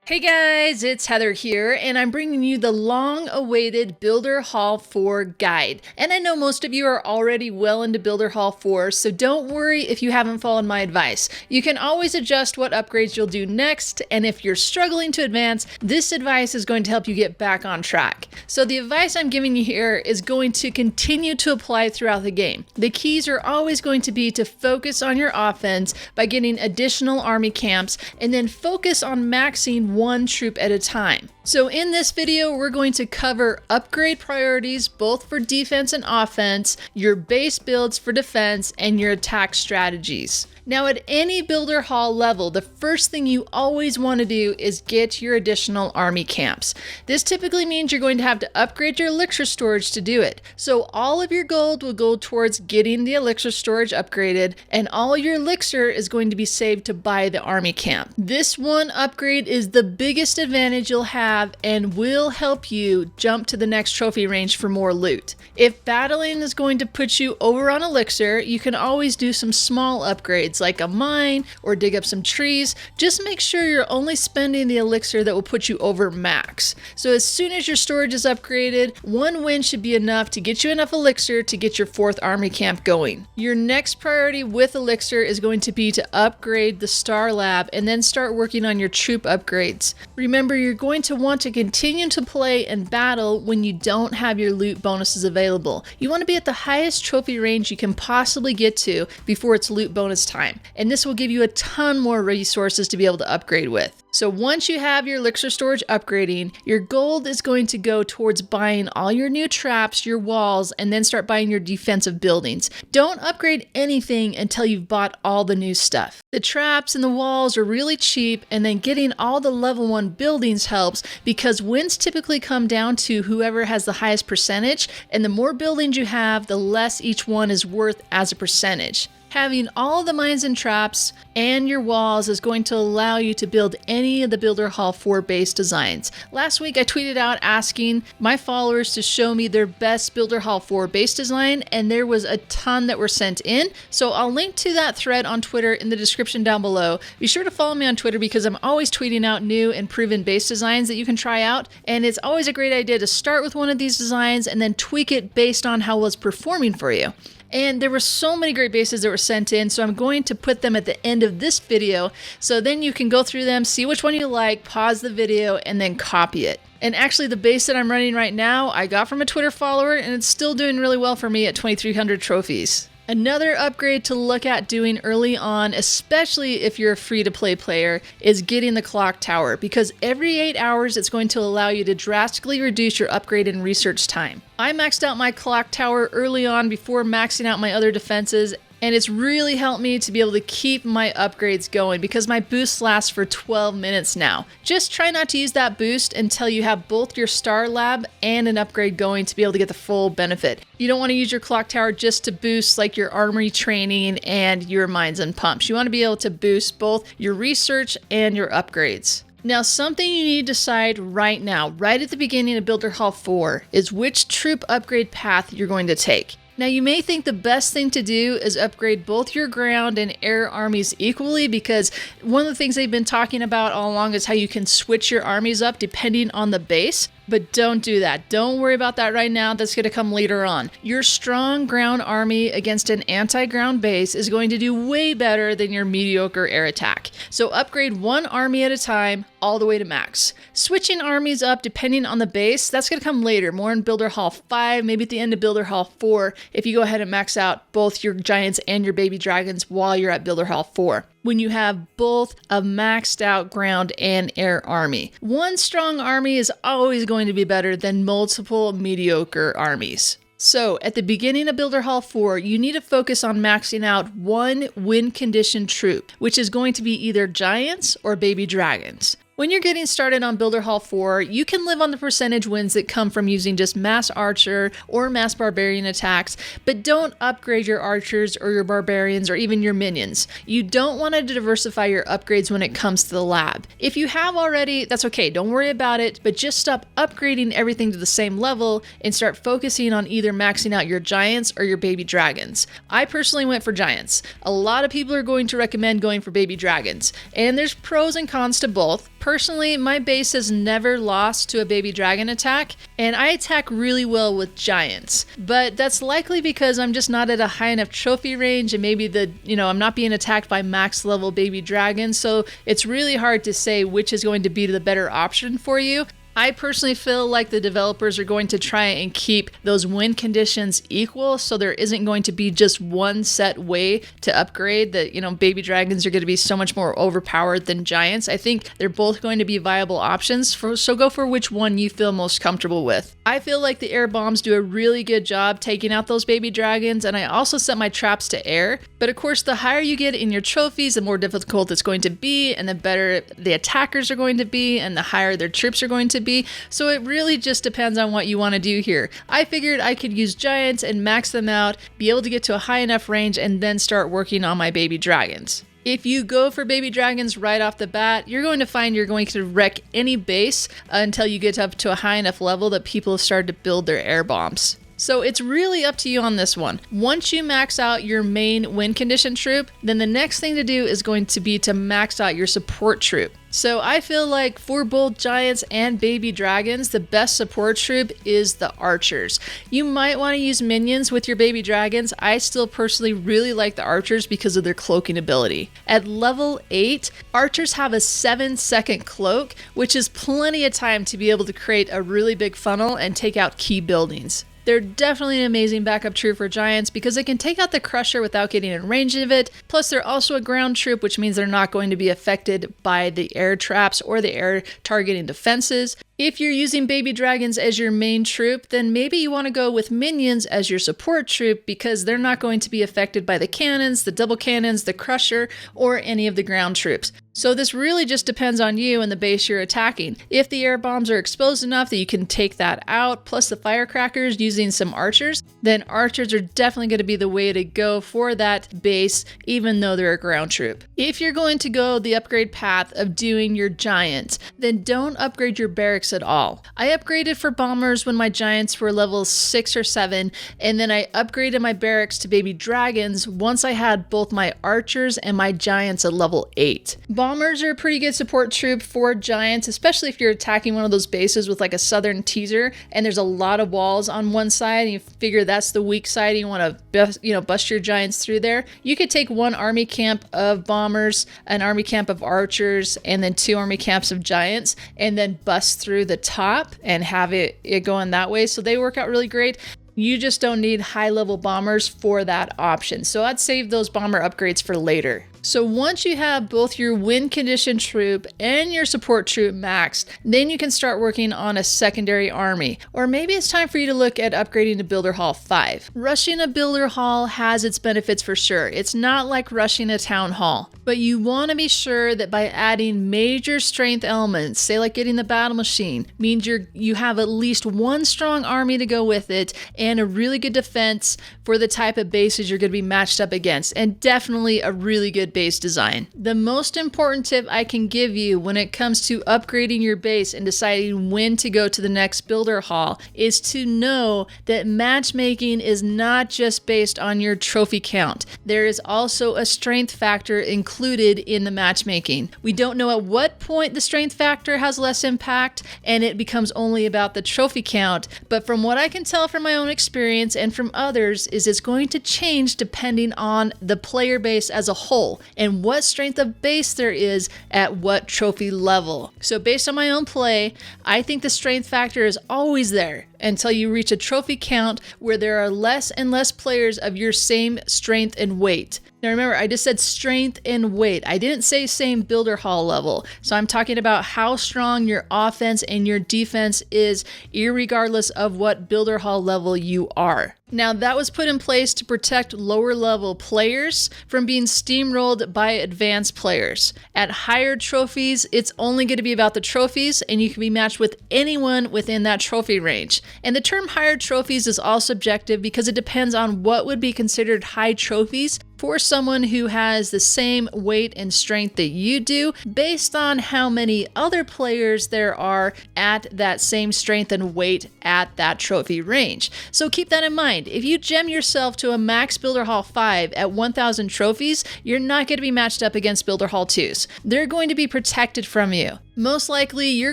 Hey guys, it's Heather here, and I'm bringing you the long-awaited Builder Hall 4 guide. And I know most of you are already well into Builder Hall 4, so don't worry if you haven't followed my advice. You can always adjust what upgrades you'll do next, and if you're struggling to advance, this advice is going to help you get back on track. So the advice I'm giving you here is going to continue to apply throughout the game. The keys are always going to be to focus on your offense by getting additional army camps, and then focus on maxing one troop at a time. So in this video, we're going to cover upgrade priorities both for defense and offense, your base builds for defense, and your attack strategies. Now at any Builder Hall level, the first thing you always want to do is get your additional army camps. This typically means you're going to have to upgrade your elixir storage to do it. So all of your gold will go towards getting the elixir storage upgraded, and all your elixir is going to be saved to buy the army camp. This one upgrade is the biggest advantage you'll have and will help you jump to the next trophy range for more loot. If battling is going to put you over on elixir, you can always do some small upgrades like a mine or dig up some trees. Just make sure you're only spending the elixir that will put you over max. So as soon as your storage is upgraded, one win should be enough to get you enough elixir to get your 4th army camp going. Your next priority with elixir is going to be to upgrade the Star Lab and then start working on your troop upgrades. Remember, you're going to want to continue to play and battle when you don't have your loot bonuses available. You want to be at the highest trophy range you can possibly get to before it's loot bonus time, and this will give you a ton more resources to be able to upgrade with. So once you have your elixir storage upgrading, your gold is going to go towards buying all your new traps, your walls, and then start buying your defensive buildings. Don't upgrade anything until you've bought all the new stuff. The traps and the walls are really cheap, and then getting all the level 1 buildings helps because wins typically come down to whoever has the highest percentage, and the more buildings you have, the less each one is worth as a percentage. Having all the mines and traps and your walls is going to allow you to build any of the Builder Hall 4 base designs. Last week I tweeted out asking my followers to show me their best Builder Hall 4 base design, and there was a ton that were sent in. So I'll link to that thread on Twitter in the description down below. Be sure to follow me on Twitter because I'm always tweeting out new and proven base designs that you can try out, and it's always a great idea to start with one of these designs and then tweak it based on how it's performing for you. And there were so many great bases that were sent in, so I'm going to put them at the end of this video, so then you can go through them, see which one you like, pause the video, and then copy it. And actually the base that I'm running right now, I got from a Twitter follower, and it's still doing really well for me at 2,300 trophies. Another upgrade to look at doing early on, especially if you're a free-to-play player, is getting the clock tower, because every 8 hours it's going to allow you to drastically reduce your upgrade and research time. I maxed out my clock tower early on before maxing out my other defenses, and it's really helped me to be able to keep my upgrades going because my boost lasts for 12 minutes now. Just try not to use that boost until you have both your Star Lab and an upgrade going to be able to get the full benefit. You don't want to use your clock tower just to boost like your armory training and your mines and pumps. You want to be able to boost both your research and your upgrades. Now, something you need to decide right now, right at the beginning of Builder Hall 4, is which troop upgrade path you're going to take. Now, you may think the best thing to do is upgrade both your ground and air armies equally, because one of the things they've been talking about all along is how you can switch your armies up depending on the base. But don't do that. Don't worry about that right now. That's going to come later on. Your strong ground army against an anti-ground base is going to do way better than your mediocre air attack. So upgrade one army at a time all the way to max. Switching armies up depending on the base, that's going to come later, more in Builder Hall 5, maybe at the end of Builder Hall 4, if you go ahead and max out both your giants and your baby dragons while you're at Builder Hall 4. When you have both a maxed out ground and air army. One strong army is always going to be better than multiple mediocre armies. So at the beginning of Builder Hall 4, you need to focus on maxing out one win condition troop, which is going to be either giants or baby dragons. When you're getting started on Builder Hall 4, you can live on the percentage wins that come from using just mass archer or mass barbarian attacks, but don't upgrade your archers or your barbarians or even your minions. You don't want to diversify your upgrades when it comes to the lab. If you have already, that's okay, don't worry about it, but just stop upgrading everything to the same level and start focusing on either maxing out your giants or your baby dragons. I personally went for giants. A lot of people are going to recommend going for baby dragons, and there's pros and cons to both. Personally, my base has never lost to a baby dragon attack, and I attack really well with giants. But that's likely because I'm just not at a high enough trophy range, and maybe I'm not being attacked by max level baby dragons, so it's really hard to say which is going to be the better option for you. I personally feel like the developers are going to try and keep those win conditions equal, so there isn't going to be just one set way to upgrade. That baby dragons are going to be so much more overpowered than giants. I think they're both going to be viable options, so go for which one you feel most comfortable with. I feel like the air bombs do a really good job taking out those baby dragons, and I also set my traps to air. But of course, the higher you get in your trophies, the more difficult it's going to be, and the better the attackers are going to be, and the higher their troops are going to be. So it really just depends on what you want to do here. I figured I could use giants and max them out, be able to get to a high enough range, and then start working on my baby dragons. If you go for baby dragons right off the bat, you're going to find you're going to wreck any base until you get up to a high enough level that people have started to build their air bombs. So it's really up to you on this one. Once you max out your main win condition troop, then the next thing to do is going to be to max out your support troop. So I feel like for both giants and baby dragons, the best support troop is the archers. You might want to use minions with your baby dragons. I still personally really like the archers because of their cloaking ability. At level 8, archers have a 7-second cloak, which is plenty of time to be able to create a really big funnel and take out key buildings. They're definitely an amazing backup troop for giants because they can take out the crusher without getting in range of it. Plus, they're also a ground troop, which means they're not going to be affected by the air traps or the air targeting defenses. If you're using baby dragons as your main troop, then maybe you want to go with minions as your support troop because they're not going to be affected by the cannons, the double cannons, the crusher, or any of the ground troops. So this really just depends on you and the base you're attacking. If the air bombs are exposed enough that you can take that out, plus the firecrackers using some archers, then archers are definitely going to be the way to go for that base, even though they're a ground troop. If you're going to go the upgrade path of doing your giants, then don't upgrade your barracks at all. I upgraded for bombers when my giants were level 6 or 7, and then I upgraded my barracks to baby dragons once I had both my archers and my giants at level 8. Bombers are a pretty good support troop for giants, especially if you're attacking one of those bases with like a southern teaser and there's a lot of walls on one side and you figure that's the weak side and you want to bust your giants through there. You could take one army camp of bombers, an army camp of archers, and then 2 army camps of giants, and then bust through the top and have it going that way. So they work out really great. You just don't need high level bombers for that option. So I'd save those bomber upgrades for later. So once you have both your win condition troop and your support troop maxed, then you can start working on a secondary army. Or maybe it's time for you to look at upgrading to Builder Hall 5. Rushing a Builder Hall has its benefits for sure. It's not like rushing a Town Hall. But you want to be sure that by adding major strength elements, say like getting the battle machine, means you have at least one strong army to go with it and a really good defense for the type of bases you're going to be matched up against, and definitely a really good base design. The most important tip I can give you when it comes to upgrading your base and deciding when to go to the next Builder Hall is to know that matchmaking is not just based on your trophy count. There is also a strength factor included in the matchmaking. We don't know at what point the strength factor has less impact and it becomes only about the trophy count, but from what I can tell from my own experience and from others is it's going to change depending on the player base as a whole and what strength of base there is at what trophy level. So based on my own play, I think the strength factor is always there until you reach a trophy count where there are less and less players of your same strength and weight. Now remember, I just said strength and weight. I didn't say same Builder Hall level. So I'm talking about how strong your offense and your defense is, irregardless of what Builder Hall level you are. Now that was put in place to protect lower level players from being steamrolled by advanced players. At higher trophies, it's only going to be about the trophies and you can be matched with anyone within that trophy range. And the term higher trophies is all subjective because it depends on what would be considered high trophies for someone who has the same weight and strength that you do, based on how many other players there are at that same strength and weight at that trophy range. So keep that in mind. If you gem yourself to a max Builder Hall 5 at 1,000 trophies, you're not going to be matched up against Builder Hall 2s. They're going to be protected from you. Most likely you're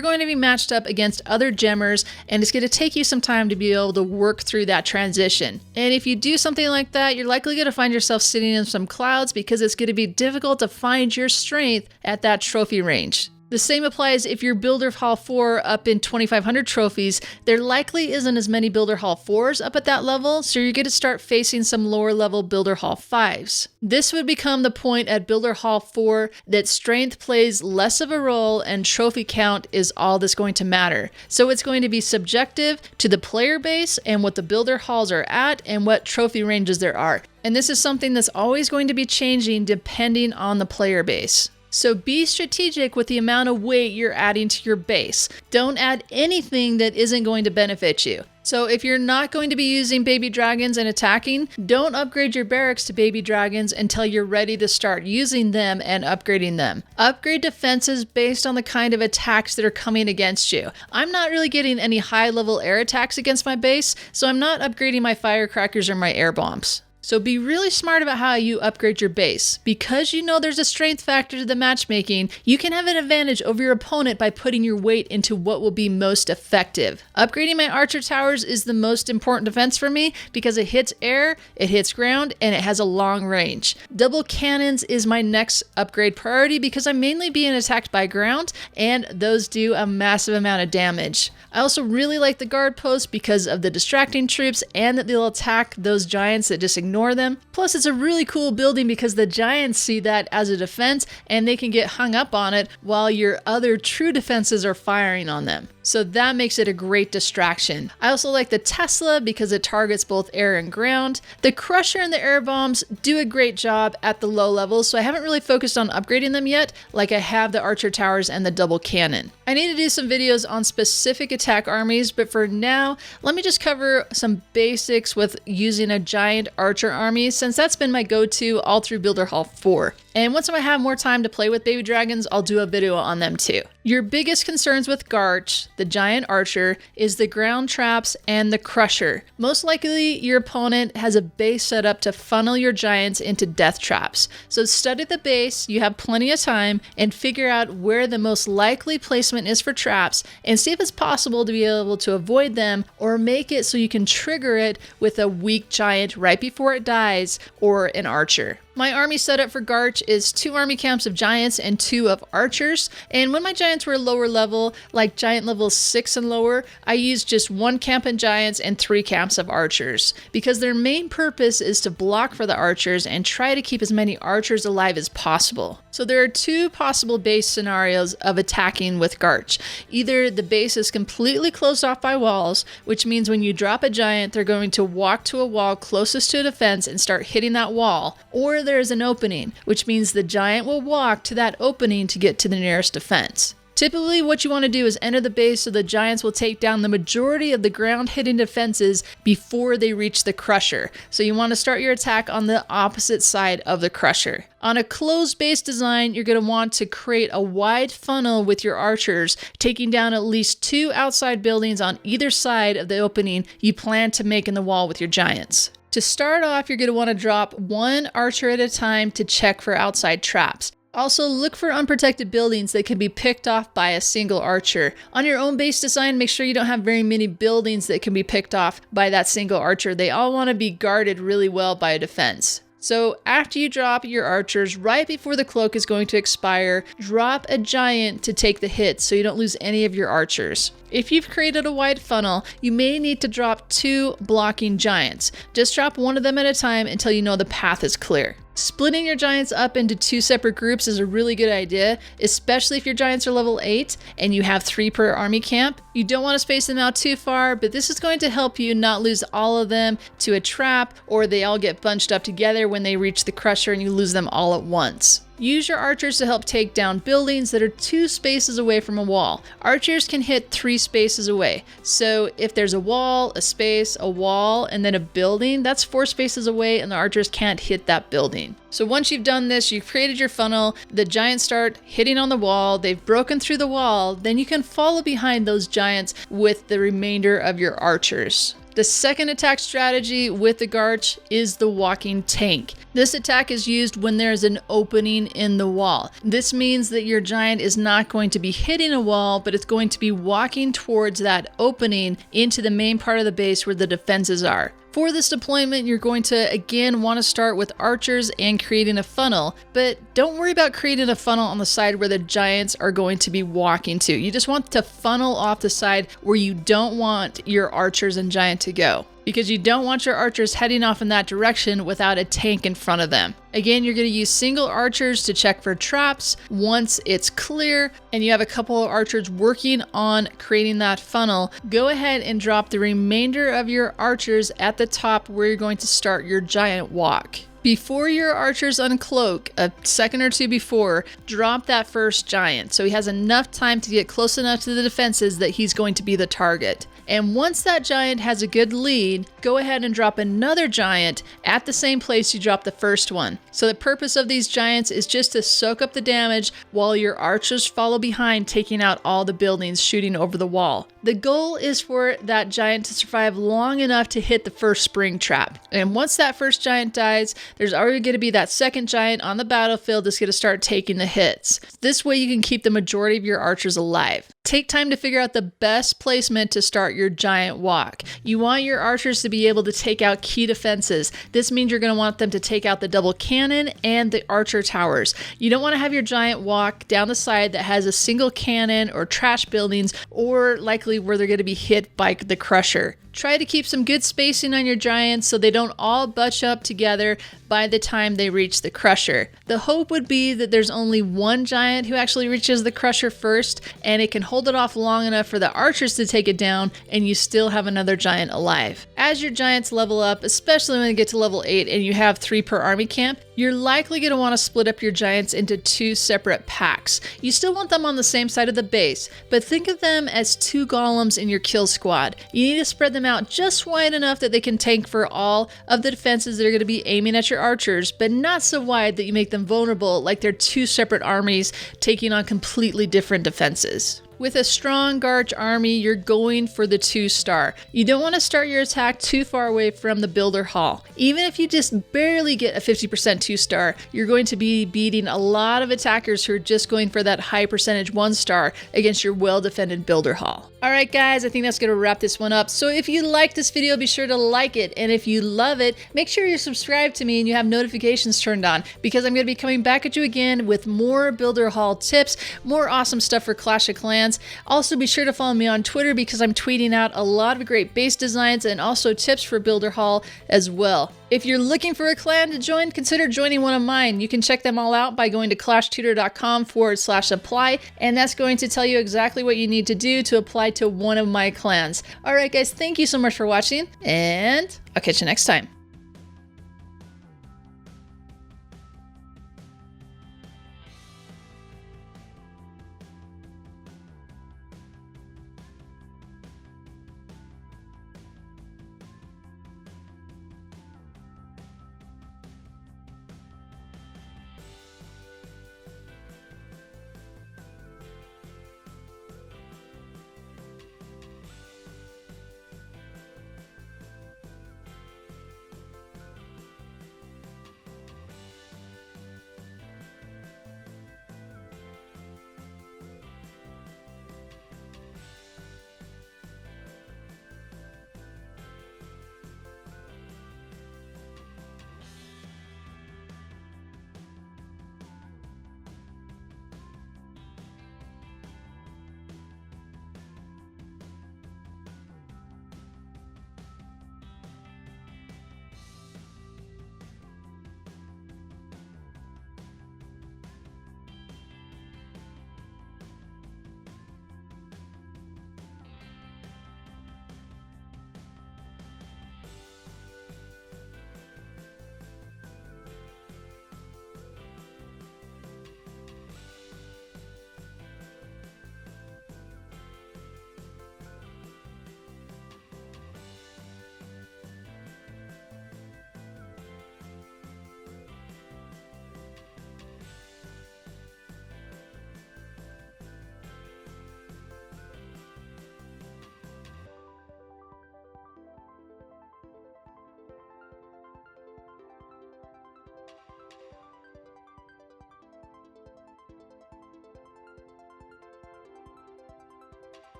going to be matched up against other gemmers, and it's going to take you some time to be able to work through that transition. And if you do something like that, you're likely going to find yourself sitting in some clouds because it's going to be difficult to find your strength at that trophy range. The same applies if you're Builder Hall 4 up in 2,500 trophies. There likely isn't as many Builder Hall 4s up at that level, so you're going to start facing some lower level Builder Hall 5s. This would become the point at Builder Hall 4 that strength plays less of a role and trophy count is all that's going to matter. So it's going to be subjective to the player base and what the Builder Halls are at and what trophy ranges there are. And this is something that's always going to be changing depending on the player base. So be strategic with the amount of weight you're adding to your base. Don't add anything that isn't going to benefit you. So if you're not going to be using baby dragons and attacking, don't upgrade your barracks to baby dragons until you're ready to start using them and upgrading them. Upgrade defenses based on the kind of attacks that are coming against you. I'm not really getting any high level air attacks against my base, so I'm not upgrading my firecrackers or my air bombs. So be really smart about how you upgrade your base. Because you know there's a strength factor to the matchmaking, you can have an advantage over your opponent by putting your weight into what will be most effective. Upgrading my archer towers is the most important defense for me because it hits air, it hits ground, and it has a long range. Double cannons is my next upgrade priority because I'm mainly being attacked by ground, and those do a massive amount of damage. I also really like the guard post because of the distracting troops and that they'll attack those giants that just ignore them. Plus, it's a really cool building because the giants see that as a defense and they can get hung up on it while your other true defenses are firing on them. So that makes it a great distraction. I also like the Tesla because it targets both air and ground. The Crusher and the air bombs do a great job at the low levels, so I haven't really focused on upgrading them yet, like I have the archer towers and the double cannon. I need to do some videos on specific attack armies, but for now, let me just cover some basics with using a giant archer army, since that's been my go-to all through Builder Hall 4. And once I have more time to play with baby dragons, I'll do a video on them too. Your biggest concerns with Garch, the giant archer, is the ground traps and the crusher. Most likely your opponent has a base set up to funnel your giants into death traps. So study the base, you have plenty of time, and figure out where the most likely placement is for traps and see if it's possible to be able to avoid them or make it so you can trigger it with a weak giant right before it dies or an archer. My army setup for Garch is 2 army camps of giants and 2 of archers. And when my giants were lower level, like giant level 6 and lower, I used just 1 camp of giants and 3 camps of archers, because their main purpose is to block for the archers and try to keep as many archers alive as possible. So there are 2 possible base scenarios of attacking with Garch. Either the base is completely closed off by walls, which means when you drop a giant, they're going to walk to a wall closest to a defense and start hitting that wall, or there is an opening, which means the giant will walk to that opening to get to the nearest defense. Typically, what you want to do is enter the base so the giants will take down the majority of the ground-hitting defenses before they reach the crusher. So you want to start your attack on the opposite side of the crusher. On a closed base design, you're going to want to create a wide funnel with your archers, taking down at least 2 outside buildings on either side of the opening you plan to make in the wall with your giants. To start off, you're going to want to drop 1 archer at a time to check for outside traps. Also, look for unprotected buildings that can be picked off by a single archer. On your own base design, make sure you don't have very many buildings that can be picked off by that single archer. They all want to be guarded really well by a defense. So after you drop your archers, right before the cloak is going to expire, drop a giant to take the hit so you don't lose any of your archers. If you've created a wide funnel, you may need to drop 2 blocking giants. Just drop 1 of them at a time until you know the path is clear. Splitting your giants up into 2 separate groups is a really good idea, especially if your giants are level 8 and you have 3 per army camp. You don't want to space them out too far, but this is going to help you not lose all of them to a trap, or they all get bunched up together when they reach the crusher and you lose them all at once. Use your archers to help take down buildings that are 2 spaces away from a wall. Archers can hit 3 spaces away. So if there's a wall, a space, a wall, and then a building, that's 4 spaces away and the archers can't hit that building. So once you've done this, you've created your funnel, the giants start hitting on the wall, they've broken through the wall, then you can follow behind those giants with the remainder of your archers. The second attack strategy with the Garch is the walking tank. This attack is used when there's an opening in the wall. This means that your giant is not going to be hitting a wall, but it's going to be walking towards that opening into the main part of the base where the defenses are. For this deployment, you're going to again want to start with archers and creating a funnel, but don't worry about creating a funnel on the side where the giants are going to be walking to. You just want to funnel off the side where you don't want your archers and giant to go, because you don't want your archers heading off in that direction without a tank in front of them. Again, you're going to use single archers to check for traps once it's clear and you have a couple of archers working on creating that funnel. Go ahead and drop the remainder of your archers at the top where you're going to start your giant walk. Before your archers uncloak, a second or two before, drop that first giant so he has enough time to get close enough to the defenses that he's going to be the target. And once that giant has a good lead, go ahead and drop another giant at the same place you dropped the first one. So the purpose of these giants is just to soak up the damage while your archers follow behind, taking out all the buildings shooting over the wall. The goal is for that giant to survive long enough to hit the first spring trap. And once that first giant dies, there's already going to be that second giant on the battlefield that's going to start taking the hits. This way you can keep the majority of your archers alive. Take time to figure out the best placement to start your giant walk. You want your archers to be able to take out key defenses. This means you're going to want them to take out the double cannon and the archer towers. You don't want to have your giant walk down the side that has a single cannon or trash buildings, or likely where they're going to be hit by the crusher. Try to keep some good spacing on your giants so they don't all bunch up together by the time they reach the crusher. The hope would be that there's only one giant who actually reaches the crusher first, and it can hold it off long enough for the archers to take it down, and you still have another giant alive. As your giants level up, especially when they get to level 8 and you have 3 per army camp, you're likely going to want to split up your giants into 2 separate packs. You still want them on the same side of the base, but think of them as 2 golems in your kill squad. You need to spread them out just wide enough that they can tank for all of the defenses that are going to be aiming at your archers, but not so wide that you make them vulnerable like they're 2 separate armies taking on completely different defenses. With a strong Garch army, you're going for the 2-star. You don't want to start your attack too far away from the builder hall. Even if you just barely get a 50% 2-star, you're going to be beating a lot of attackers who are just going for that high percentage 1-star against your well-defended builder hall. Alright guys, I think that's going to wrap this one up. So if you like this video, be sure to like it. And if you love it, make sure you're subscribed to me and you have notifications turned on, because I'm going to be coming back at you again with more builder hall tips, more awesome stuff for Clash of Clans. Also, be sure to follow me on Twitter, because I'm tweeting out a lot of great base designs and also tips for builder hall as well. If you're looking for a clan to join, consider joining one of mine. You can check them all out by going to clashtutor.com/apply, and that's going to tell you exactly what you need to do to apply to one of my clans. Alright guys, thank you so much for watching, and I'll catch you next time.